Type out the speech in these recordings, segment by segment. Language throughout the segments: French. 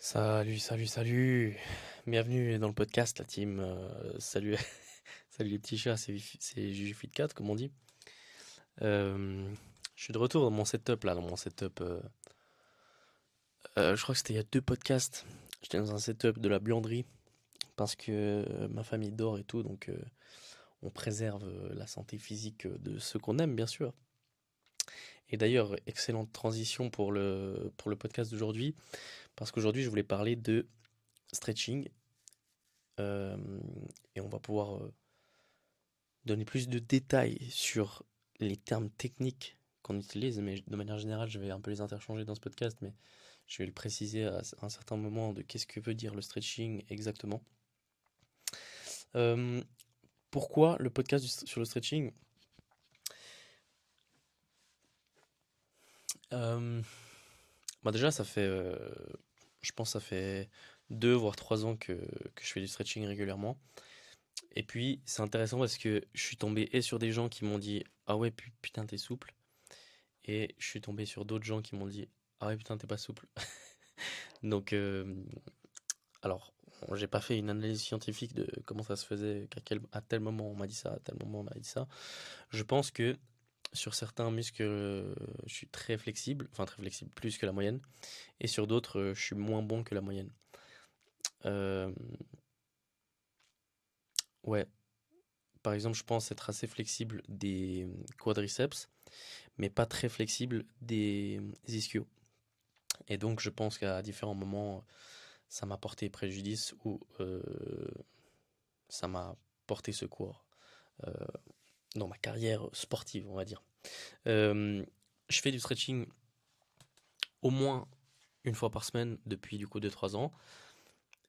Salut, salut, salut. Bienvenue dans le podcast, la team. Salut, salut les petits chats, c'est JujuFit4 comme on dit. Euh, je suis de retour dans mon setup là, dans mon setup. Je crois que c'était il y a deux podcasts. J'étais dans un setup de la buanderie parce que ma famille dort et tout, donc on préserve la santé physique de ceux qu'on aime, bien sûr. Et d'ailleurs, excellente transition pour le podcast d'aujourd'hui, parce qu'aujourd'hui je voulais parler de stretching. euh, et on va pouvoir donner plus de détails sur les termes techniques qu'on utilise, mais de manière générale, je vais un peu les interchanger dans ce podcast, mais je vais le préciser à un certain moment de qu'est-ce que veut dire le stretching exactement. Euh, Pourquoi le podcast sur le stretching? Euh, Bah déjà, je pense, que ça fait 2 voire 3 ans que je fais du stretching régulièrement. Et puis, c'est intéressant parce que je suis tombé et sur des gens qui m'ont dit, ah ouais, putain, t'es souple. Et je suis tombé sur d'autres gens qui m'ont dit, ah ouais, putain, t'es pas souple. Donc, alors, j'ai pas fait une analyse scientifique de comment ça se faisait, à tel moment on m'a dit ça, à tel moment on m'a dit ça. Je pense que sur certains muscles, je suis très flexible, enfin très flexible, plus que la moyenne, et sur d'autres, je suis moins bon que la moyenne. Euh, ouais, par exemple, je pense être assez flexible des quadriceps, mais pas très flexible des ischios. Et donc, je pense qu'à différents moments, ça m'a porté préjudice ou ça m'a porté secours euh, dans ma carrière sportive, on va dire. Euh, je fais du stretching au moins une fois par semaine depuis du coup 2 3 ans,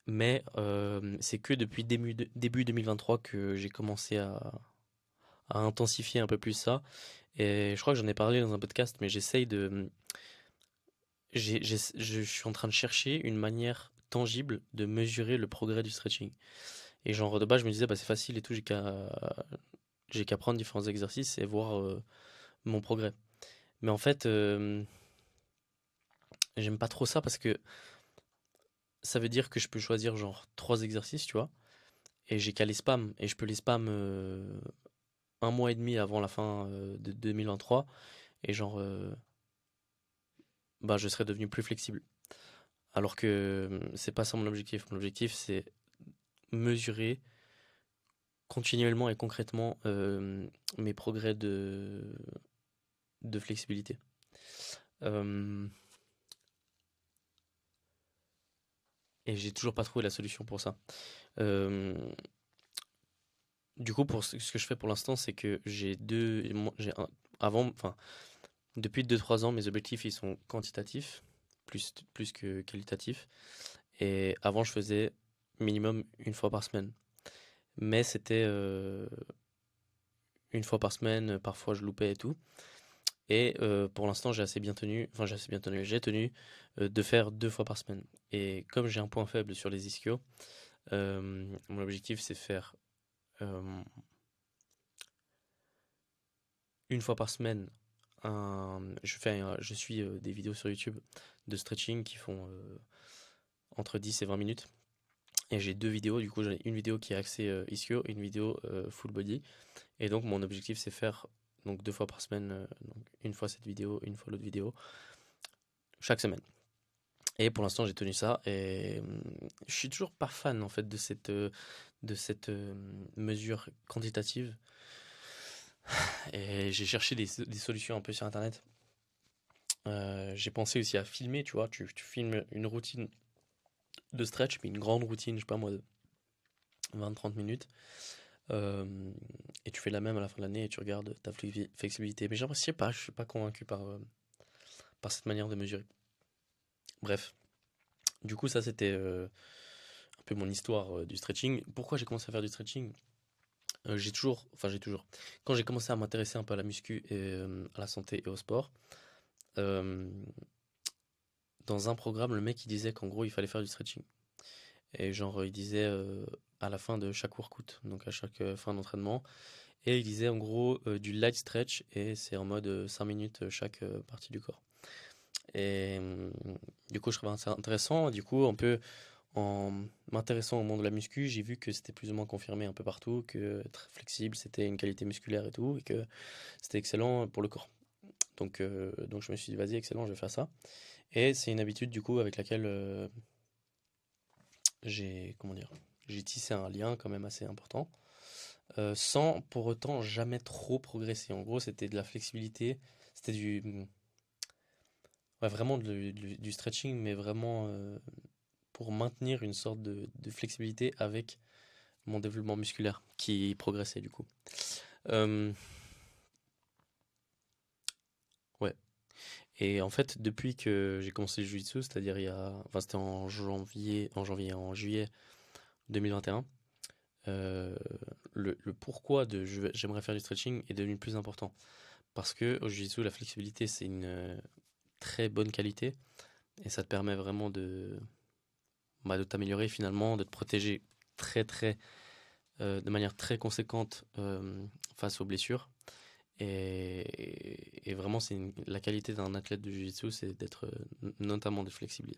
mais c'est que depuis début 2023 que j'ai commencé à intensifier un peu plus ça. Et je crois que j'en ai parlé dans un podcast, mais je suis en train de chercher une manière tangible de mesurer le progrès du stretching. Et genre de base, je me disais, bah c'est facile et tout, j'ai qu'à prendre différents exercices et voir mon progrès. Mais en fait, j'aime pas trop ça parce que ça veut dire que je peux choisir genre 3 exercices, tu vois, et j'ai qu'à les spam, et je peux les spam un mois et demi avant la fin de 2023, et genre, bah je serais devenu plus flexible. Alors que c'est pas ça mon objectif. Mon objectif, c'est mesurer continuellement et concrètement mes progrès de flexibilité. Euh, et j'ai toujours pas trouvé la solution pour ça. Euh, du coup, pour ce que je fais pour l'instant, c'est que enfin, depuis 2 3 ans, mes objectifs ils sont quantitatifs, plus que qualitatifs. Et avant, je faisais minimum une fois par semaine. Mais c'était une fois par semaine, parfois je loupais et tout. Et pour l'instant, j'ai tenu de faire 2 fois par semaine. Et comme j'ai un point faible sur les ischios, mon objectif c'est faire euh, une fois par semaine. Je suis des vidéos sur YouTube de stretching qui font entre 10 et 20 minutes. Et j'ai 2 vidéos, du coup j'en ai une vidéo qui est axée ischio et une vidéo full body. Et donc mon objectif c'est faire donc 2 fois par semaine, donc une fois cette vidéo, une fois l'autre vidéo, chaque semaine. Et pour l'instant j'ai tenu ça et je suis toujours pas fan en fait de cette mesure quantitative. Et j'ai cherché des solutions un peu sur internet. J'ai pensé aussi à filmer, tu vois, tu filmes une routine de stretch, mais une grande routine, je sais pas moi, de 20 30 minutes. euh, et tu fais la même à la fin de l'année et tu regardes ta flexibilité. Mais je sais pas, je suis pas convaincu par cette manière de mesurer. Bref, du coup, ça c'était un peu mon histoire du stretching. Pourquoi j'ai commencé à faire du stretching? J'ai toujours. Quand j'ai commencé à m'intéresser un peu à la muscu et à la santé et au sport, euh, dans un programme, le mec il disait qu'en gros il fallait faire du stretching. Et genre, il disait à la fin de chaque workout, donc à chaque fin d'entraînement. Et il disait en gros du light stretch, et c'est en mode 5 minutes chaque partie du corps. Et Du coup, je trouvais ça intéressant. Du coup, un peu en m'intéressant au monde de la muscu, j'ai vu que c'était plus ou moins confirmé un peu partout, que être flexible, c'était une qualité musculaire et tout, et que c'était excellent pour le corps. Donc je me suis dit, vas-y, excellent, je vais faire ça. Et c'est une habitude, du coup, avec laquelle comment dire, j'ai tissé un lien quand même assez important, sans pour autant jamais trop progresser. En gros, c'était de la flexibilité, c'était ouais, vraiment du stretching, mais vraiment pour maintenir une sorte de flexibilité avec mon développement musculaire qui progressait du coup. Euh, ouais. Et en fait, depuis que j'ai commencé le jiu-jitsu, c'est-à-dire enfin c'était en juillet 2021, euh, le pourquoi de j'aimerais faire du stretching est devenu plus important. Parce que au jiu-jitsu, la flexibilité, c'est une très bonne qualité et ça te permet vraiment de t'améliorer finalement, de te protéger de manière très conséquente face aux blessures. Et vraiment, la qualité d'un athlète de jiu-jitsu, c'est d'être notamment de flexible.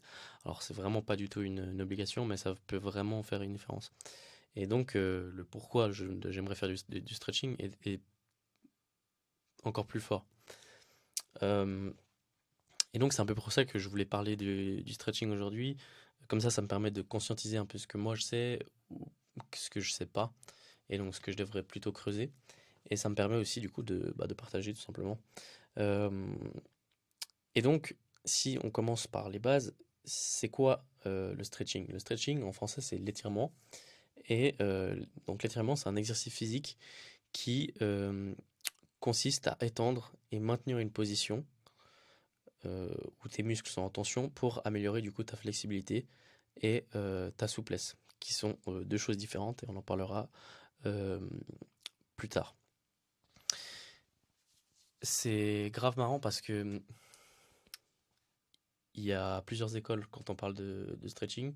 Alors, c'est vraiment pas du tout une obligation, mais ça peut vraiment faire une différence. Et donc, le pourquoi j'aimerais faire du stretching est encore plus fort. Euh, et donc, c'est un peu pour ça que je voulais parler du stretching aujourd'hui. Comme ça me permet de conscientiser un peu ce que moi je sais ou ce que je sais pas, et donc ce que je devrais plutôt creuser. Et ça me permet aussi du coup de partager tout simplement. Euh, et donc, si on commence par les bases, c'est quoi le stretching? Le stretching en français c'est l'étirement. Et donc l'étirement c'est un exercice physique qui consiste à étendre et maintenir une position où tes muscles sont en tension pour améliorer du coup ta flexibilité et ta souplesse, qui sont deux choses différentes et on en parlera euh, plus tard. C'est grave marrant parce que il y a plusieurs écoles quand on parle de stretching.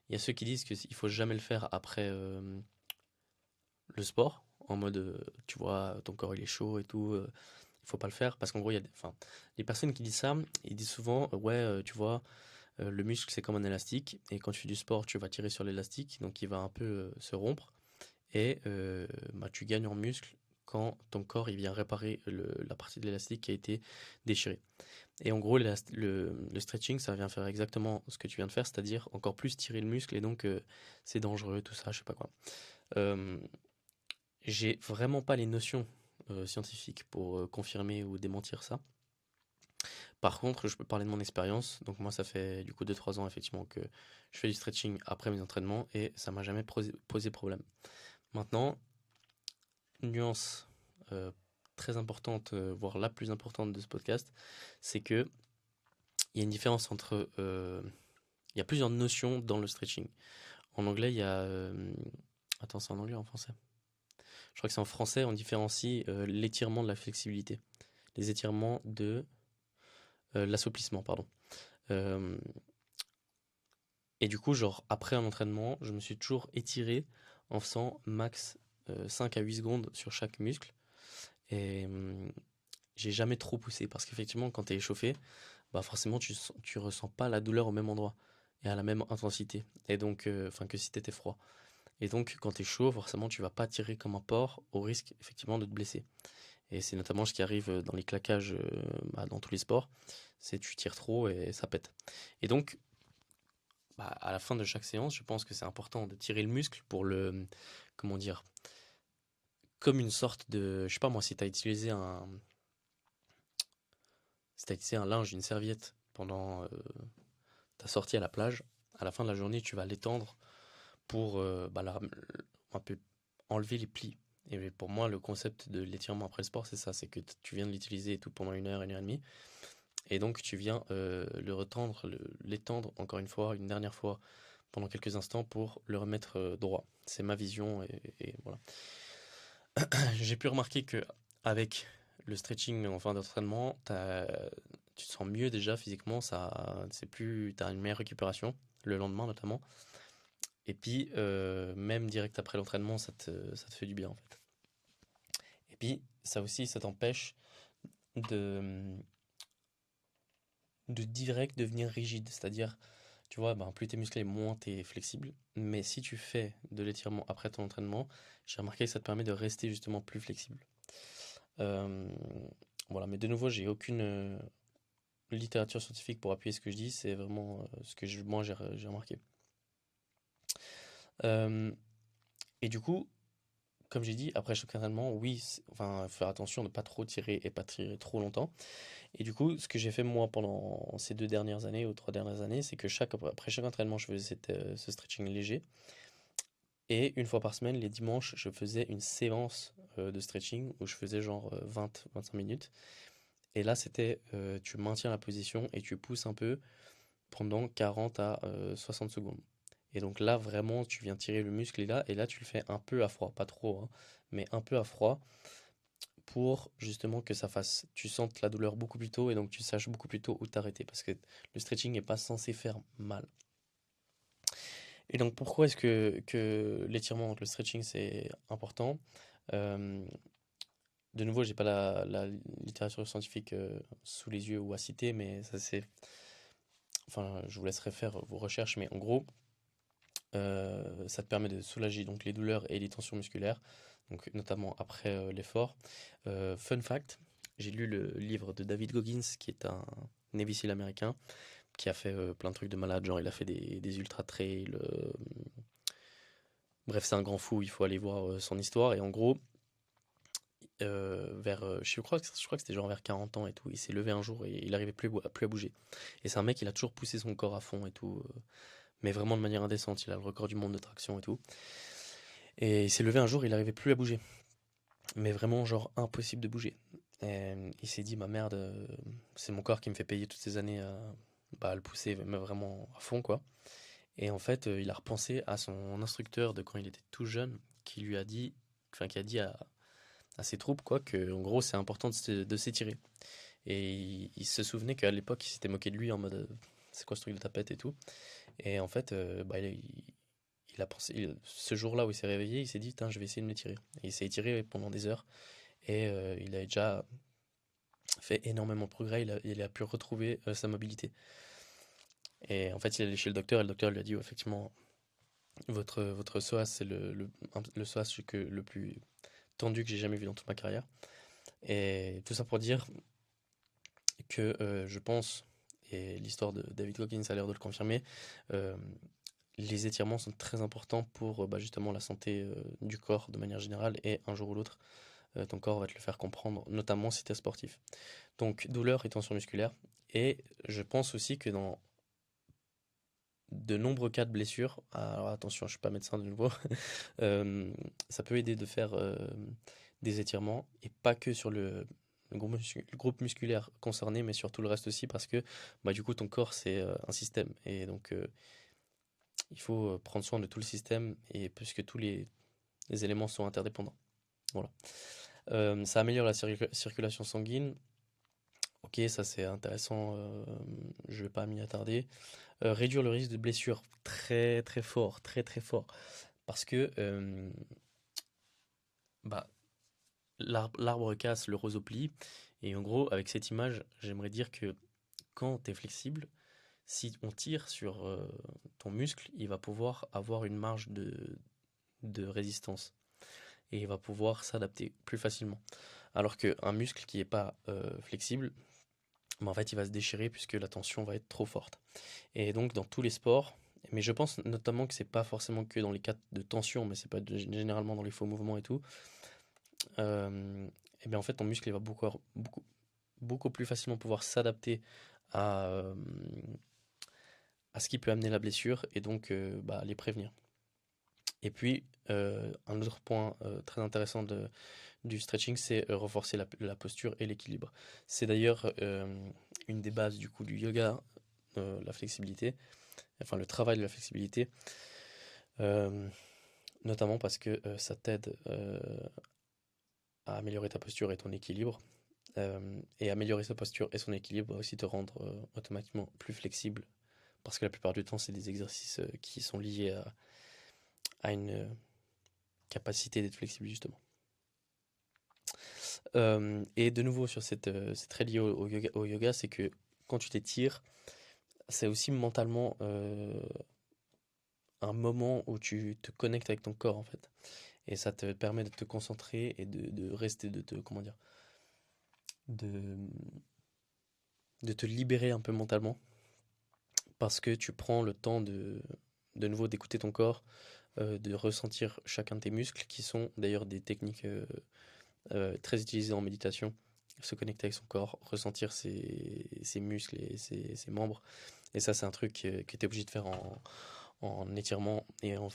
Il y a ceux qui disent qu'il faut jamais le faire après le sport, en mode tu vois ton corps il est chaud et tout, il faut pas le faire parce qu'en gros enfin, les personnes qui disent ça, ils disent souvent ouais tu vois le muscle c'est comme un élastique et quand tu fais du sport tu vas tirer sur l'élastique donc il va un peu se rompre et bah, tu gagnes en muscle quand ton corps il vient réparer la partie de l'élastique qui a été déchirée. Et en gros, le stretching, ça vient faire exactement ce que tu viens de faire, c'est-à-dire encore plus tirer le muscle, et donc c'est dangereux, tout ça, je sais pas quoi. Euh, j'ai vraiment pas les notions scientifiques pour confirmer ou démentir ça. Par contre, je peux parler de mon expérience. Donc moi, ça fait du coup 2-3 ans effectivement que je fais du stretching après mes entraînements et ça m'a jamais posé problème. Maintenant, une nuance euh, très importante, voire la plus importante de ce podcast, c'est que il y a une différence entre il y a plusieurs notions dans le stretching. En anglais, il y a. Attends, c'est en anglais ou en français? Je crois que c'est en français, on différencie l'étirement de la flexibilité. Les étirements de l'assouplissement, pardon. Euh, et du coup, genre, après un entraînement, je me suis toujours étiré en faisant max 5 à 8 secondes sur chaque muscle. Et j'ai jamais trop poussé parce qu'effectivement, quand tu es échauffé, bah forcément, tu ressens pas la douleur au même endroit et à la même intensité. Et donc, enfin, que si tu étais froid. Et donc, quand tu es chaud, forcément, tu vas pas tirer comme un porc au risque, effectivement, de te blesser. Et c'est notamment ce qui arrive dans les claquages, bah, dans tous les sports. C'est tu tires trop et ça pète. Et donc, bah, à la fin de chaque séance, je pense que c'est important de tirer le muscle pour comment dire, comme une sorte de, je sais pas moi, si t'as utilisé un linge, une serviette pendant ta sortie à la plage, à la fin de la journée, tu vas l'étendre pour bah, un peu enlever les plis. Et pour moi, le concept de l'étirement après le sport, c'est ça, c'est que tu viens de l'utiliser et tout pendant 1 heure et demie, et donc tu viens le retendre, l'étendre encore une fois, une dernière fois, pendant quelques instants pour le remettre droit. C'est ma vision et voilà. J'ai pu remarquer que avec le stretching en fin d'entraînement, tu te sens mieux déjà physiquement, t'as une meilleure récupération le lendemain notamment. Et puis même direct après l'entraînement, ça te fait du bien en fait. Et puis ça aussi, ça t'empêche de de direct devenir rigide. C'est-à-dire, tu vois, ben, plus t'es musclé, moins t'es flexible. Mais si tu fais de l'étirement après ton entraînement, j'ai remarqué que ça te permet de rester justement plus flexible. Euh, voilà, mais de nouveau, j'ai aucune littérature scientifique pour appuyer ce que je dis, c'est vraiment ce que moi j'ai remarqué. Euh, et du coup, comme j'ai dit, après chaque entraînement, oui, enfin, faire attention de ne pas trop tirer et pas tirer trop longtemps. Et du coup, ce que j'ai fait moi pendant ces 2 dernières années ou 3 dernières années, c'est que après chaque entraînement, je faisais ce stretching léger. Et une fois par semaine, les dimanches, je faisais une séance de stretching où je faisais genre 20-25 minutes. Et là, c'était tu maintiens la position et tu pousses un peu pendant 40 à 60 secondes. Et donc là, vraiment, tu viens tirer le muscle et là, tu le fais un peu à froid, pas trop, hein, mais un peu à froid pour justement que ça fasse, tu sentes la douleur beaucoup plus tôt et donc tu saches beaucoup plus tôt où t'arrêter parce que le stretching n'est pas censé faire mal. Et donc pourquoi est-ce que l'étirement, le stretching, c'est important? Euh, de nouveau, j'ai pas la littérature scientifique sous les yeux ou à citer, mais ça c'est, enfin, je vous laisserai faire vos recherches, mais en gros, ça te permet de soulager donc les douleurs et les tensions musculaires, donc notamment après l'effort. Fun fact, j'ai lu le livre de David Goggins, qui est un Navy SEAL américain, qui a fait plein de trucs de malade, genre il a fait des ultra trails. Bref, c'est un grand fou, il faut aller voir son histoire. Et en gros, je crois que c'était genre vers 40 ans et tout, il s'est levé un jour et il arrivait plus à bouger. Et c'est un mec, il a toujours poussé son corps à fond et tout, mais vraiment de manière indécente. Il a le record du monde de traction et tout. Et il s'est levé un jour, il arrivait plus à bouger. Mais vraiment, genre, impossible de bouger. Et il s'est dit, ma merde, c'est mon corps qui me fait payer toutes ces années à le pousser mais vraiment à fond, quoi. Et en fait, il a repensé à son instructeur de quand il était tout jeune, qui lui a dit, enfin, qui a dit à ses troupes, quoi, que, en gros, c'est important de s'étirer. Et il se souvenait qu'à l'époque, il s'était moqué de lui en mode, c'est quoi ce truc de tapette et tout. Et en fait, bah, il a pensé, ce jour-là où il s'est réveillé, il s'est dit, putain, je vais essayer de m'étirer. Et il s'est étiré pendant des heures. Et il a déjà fait énormément de progrès, il a pu retrouver sa mobilité. Et en fait, il est allé chez le docteur et le docteur lui a dit, ouais, effectivement, votre psoas, c'est le psoas le plus tendu que j'ai jamais vu dans toute ma carrière. Et tout ça pour dire que je pense, et l'histoire de David Goggins a l'air de le confirmer, euh, les étirements sont très importants pour bah, justement la santé du corps de manière générale et un jour ou l'autre, ton corps va te le faire comprendre, notamment si tu es sportif. Donc douleur et tension musculaire. Et je pense aussi que dans de nombreux cas de blessures, alors attention, je suis pas médecin de nouveau, ça peut aider de faire des étirements et pas que sur le groupe musculaire concerné, mais sur tout le reste aussi parce que bah, du coup ton corps c'est un système et donc il faut prendre soin de tout le système et puisque tous les éléments sont interdépendants. Voilà. Ça améliore la circulation sanguine. Ok, ça c'est intéressant, je vais pas m'y attarder. Réduire le risque de blessure, très très fort, très très fort. Parce que bah, l'arbre casse, le roseau plie. Et en gros, avec cette image, j'aimerais dire que quand tu es flexible, si on tire sur ton muscle, il va pouvoir avoir une marge de résistance. Et il va pouvoir s'adapter plus facilement. Alors qu'un muscle qui n'est pas flexible, bah, en fait, il va se déchirer puisque la tension va être trop forte. Et donc, dans tous les sports, mais je pense notamment que c'est pas forcément que dans les cas de tension, mais c'est pas généralement dans les faux mouvements et tout, et bien en fait, ton muscle il va beaucoup plus facilement pouvoir s'adapter à, euh, à ce qui peut amener la blessure et donc bah, les prévenir. Et puis, un autre point très intéressant du stretching, c'est renforcer la posture et l'équilibre. C'est d'ailleurs une des bases du coup du yoga, la flexibilité, enfin le travail de la flexibilité, euh, notamment parce que ça t'aide à améliorer ta posture et ton équilibre. Et améliorer sa posture et son équilibre va aussi te rendre automatiquement plus flexible, parce que la plupart du temps, c'est des exercices qui sont liés à une capacité d'être flexible justement. Et de nouveau sur c'est très lié au yoga, c'est que quand tu t'étires, c'est aussi mentalement un moment où tu te connectes avec ton corps en fait. Et ça te permet de te concentrer et de rester, comment dire, de, de te libérer un peu mentalement parce que tu prends le temps de nouveau d'écouter ton corps, de ressentir chacun de tes muscles, qui sont d'ailleurs des techniques très utilisées en méditation. Se connecter avec son corps, ressentir ses muscles et ses membres. Et ça, c'est un truc que tu es obligé de faire en étirement et en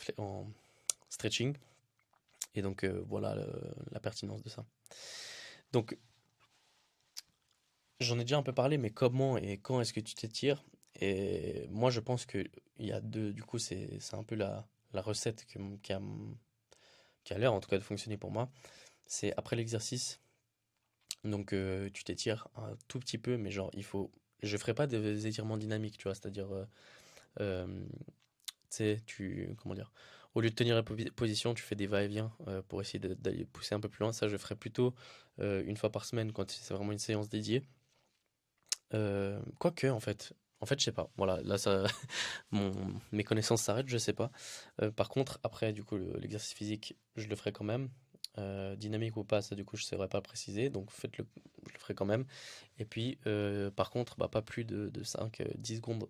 stretching. Et donc, voilà la pertinence de ça. Donc, j'en ai déjà un peu parlé, mais comment et quand est-ce que tu t'étires? Et moi, je pense que il y a deux. Du coup, c'est un peu la recette qui a l'air, en tout cas, de fonctionner pour moi. C'est après l'exercice. Donc, tu t'étires un tout petit peu, mais genre, il faut. Je ferai pas des étirements dynamiques, tu vois, c'est-à-dire, euh, tu sais, comment dire, au lieu de tenir la position, tu fais des va-et-vient pour essayer d'aller pousser un peu plus loin. Ça, je ferai plutôt une fois par semaine quand c'est vraiment une séance dédiée. Quoique, en fait, je sais pas. Voilà, là, ça, mes connaissances s'arrêtent, je sais pas. Par contre, après, du coup, l'exercice physique, je le ferai quand même. Dynamique ou pas, ça, du coup, je ne saurais pas le préciser. Donc, faites-le, je le ferai quand même. Et puis, par contre, bah, pas plus de 5-10 secondes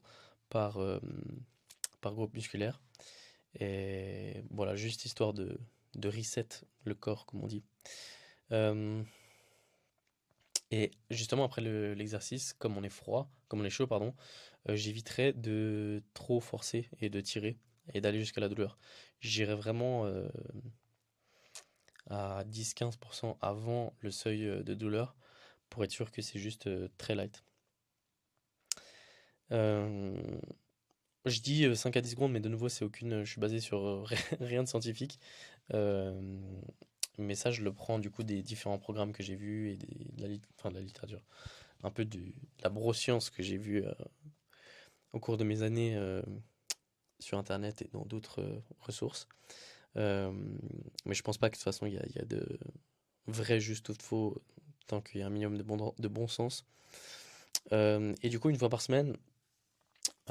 par, euh, par groupe musculaire. Et voilà, juste histoire de reset le corps, comme on dit. Euh, et justement, après l'exercice, comme on est froid, comme on est chaud, pardon, j'éviterai de trop forcer et de tirer et d'aller jusqu'à la douleur. J'irai vraiment à 10-15% avant le seuil de douleur pour être sûr que c'est juste très light. Euh, je dis 5 à 10 secondes, mais de nouveau, c'est aucune. Je suis basé sur rien de scientifique. Euh, mais ça, je le prends du coup des différents programmes que j'ai vus et enfin, de la littérature. Un peu de la broscience que j'ai vue au cours de mes années sur Internet et dans d'autres ressources. Euh, mais je pense pas que de toute façon, il y a de vrai juste ou de faux tant qu'il y a un minimum de bon sens. Et du coup, une fois par semaine,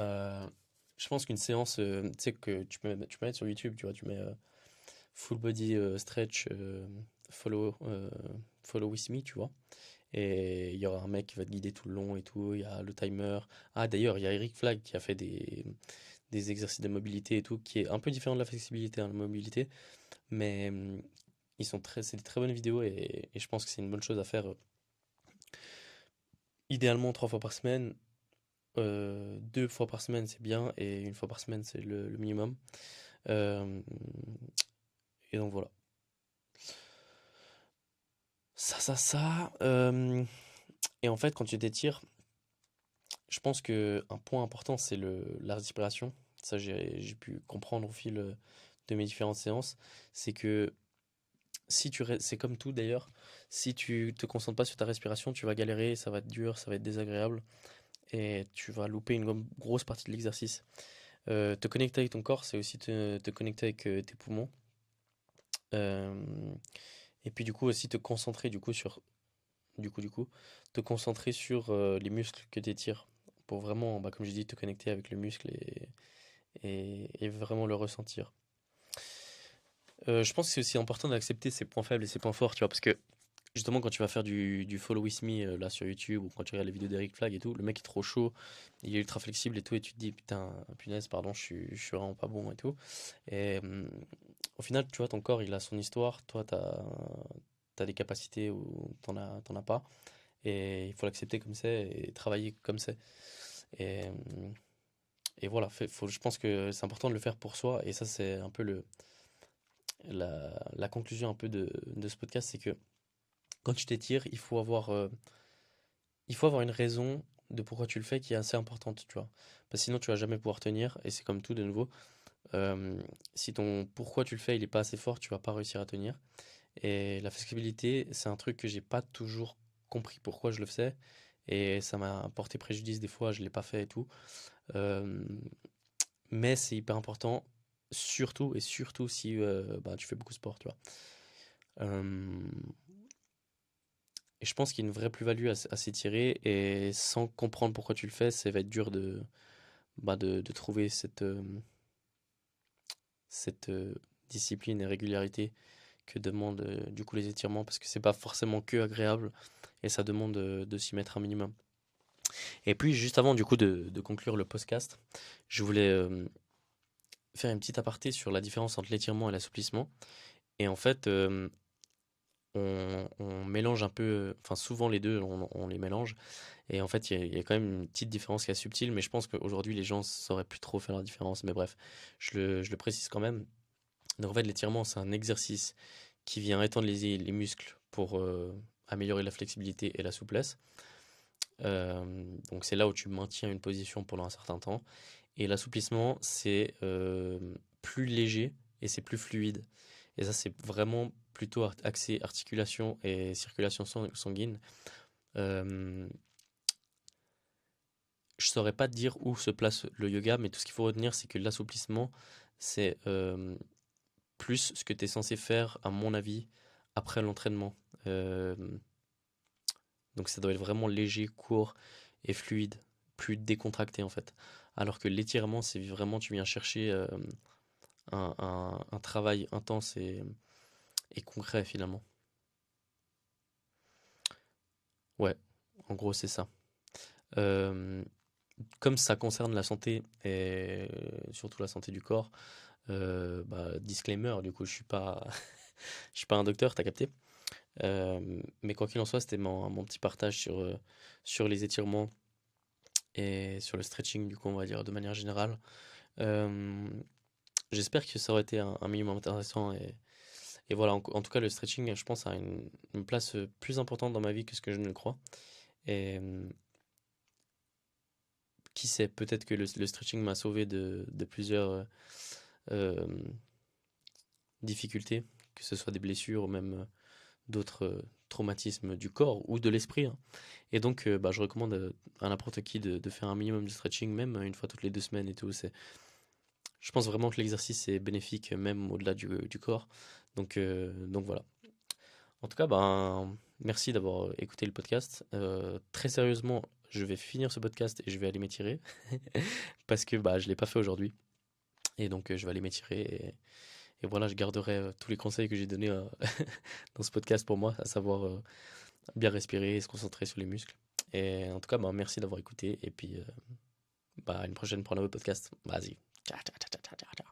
euh, je pense qu'une séance, tu sais, que tu peux mettre sur YouTube, tu vois, tu mets full body stretch, follow with me, tu vois. Et il y aura un mec qui va te guider tout le long et tout. Il y a le timer. Ah, d'ailleurs, il y a Eric Flag qui a fait des exercices de mobilité et tout, qui est un peu différent de la flexibilité, hein, la mobilité. Mais c'est des très bonnes vidéos et je pense que c'est une bonne chose à faire. Idéalement 3 fois par semaine. 2 fois par semaine, c'est bien. Et une fois par semaine, c'est le minimum. Euh, et donc voilà. Ça. Et en fait, quand tu t'étires, je pense que un point important, c'est la respiration. Ça, j'ai pu comprendre au fil de mes différentes séances. C'est que c'est comme tout d'ailleurs, si tu te concentres pas sur ta respiration, tu vas galérer, ça va être dur, ça va être désagréable et tu vas louper une grosse partie de l'exercice. Te connecter avec ton corps, c'est aussi te connecter avec tes poumons. Euh, et puis du coup aussi te concentrer du coup, te concentrer sur les muscles que tu étires pour vraiment, bah, comme je dis, te connecter avec le muscle et vraiment le ressentir. Je pense que c'est aussi important d'accepter ses points faibles et ses points forts, tu vois, parce que justement, quand tu vas faire du Follow With Me là sur YouTube ou quand tu regardes les vidéos d'Eric Flag et tout, le mec est trop chaud, il est ultra flexible et tout, et tu te dis putain, punaise, pardon, je suis vraiment pas bon et tout. Et au final, tu vois, ton corps il a son histoire, toi t'as des capacités ou t'en as pas, et il faut l'accepter comme c'est et travailler comme c'est. Et, et voilà, je pense que c'est important de le faire pour soi, et ça, c'est un peu la conclusion un peu de ce podcast, c'est que quand tu t'étires, il faut avoir une raison de pourquoi tu le fais qui est assez importante, tu vois. Parce que sinon, tu vas jamais pouvoir tenir, et c'est comme tout de nouveau. Si ton pourquoi tu le fais, il est pas assez fort, tu vas pas réussir à tenir. Et la flexibilité, c'est un truc que j'ai pas toujours compris pourquoi je le faisais, et ça m'a porté préjudice des fois, je l'ai pas fait et tout. Euh, mais c'est hyper important, surtout et surtout si bah, tu fais beaucoup de sport, tu vois. Euh, Et je pense qu'il y a une vraie plus-value à s'étirer et sans comprendre pourquoi tu le fais, ça va être dur de trouver cette discipline et régularité que demandent du coup les étirements parce que c'est pas forcément que agréable et ça demande de s'y mettre un minimum. Et puis juste avant du coup de conclure le podcast, je voulais faire une petite aparté sur la différence entre l'étirement et l'assouplissement. Et en fait, on mélange un peu, enfin souvent les deux, on les mélange. Et en fait, il y a quand même une petite différence qui est subtile, mais je pense qu'aujourd'hui les gens sauraient plus trop faire la différence. Mais bref, je le précise quand même. Donc en fait, l'étirement, c'est un exercice qui vient étendre les muscles pour améliorer la flexibilité et la souplesse. Donc c'est là où tu maintiens une position pendant un certain temps. Et l'assouplissement, c'est plus léger et c'est plus fluide. Et ça, c'est vraiment plutôt axé articulation et circulation sanguine. Euh, je saurais pas te dire où se place le yoga, mais tout ce qu'il faut retenir, c'est que l'assouplissement, c'est plus ce que tu es censé faire, à mon avis, après l'entraînement. Euh, donc ça doit être vraiment léger, court et fluide, plus décontracté en fait. Alors que l'étirement, c'est vraiment, tu viens chercher un travail intense et concret finalement. Ouais, en gros, c'est ça. Euh, Comme ça concerne la santé et surtout la santé du corps, disclaimer, du coup, je suis pas un docteur, t'as capté. Mais quoi qu'il en soit, c'était mon petit partage sur les étirements et sur le stretching, du coup, on va dire de manière générale. Euh, J'espère que ça aurait été un minimum intéressant et voilà, en tout cas, le stretching, je pense, a une place plus importante dans ma vie que ce que je ne le crois. Et qui sait, peut-être que le stretching m'a sauvé de plusieurs euh, difficultés, que ce soit des blessures ou même d'autres traumatismes du corps ou de l'esprit, hein. Et donc, je recommande à n'importe qui de faire un minimum de stretching, même une fois toutes les 2 semaines et tout. Je pense vraiment que l'exercice est bénéfique, même au-delà du corps. Donc voilà. En tout cas, merci d'avoir écouté le podcast. Très sérieusement, je vais finir ce podcast et je vais aller m'étirer parce que je ne l'ai pas fait aujourd'hui. Et donc, je vais aller m'étirer. Et voilà, je garderai tous les conseils que j'ai donnés dans ce podcast pour moi, à savoir bien respirer et se concentrer sur les muscles. Et en tout cas, merci d'avoir écouté. Et puis, à une prochaine pour un nouveau podcast. Vas-y. Ciao, ciao, ciao, ciao, ciao, ciao.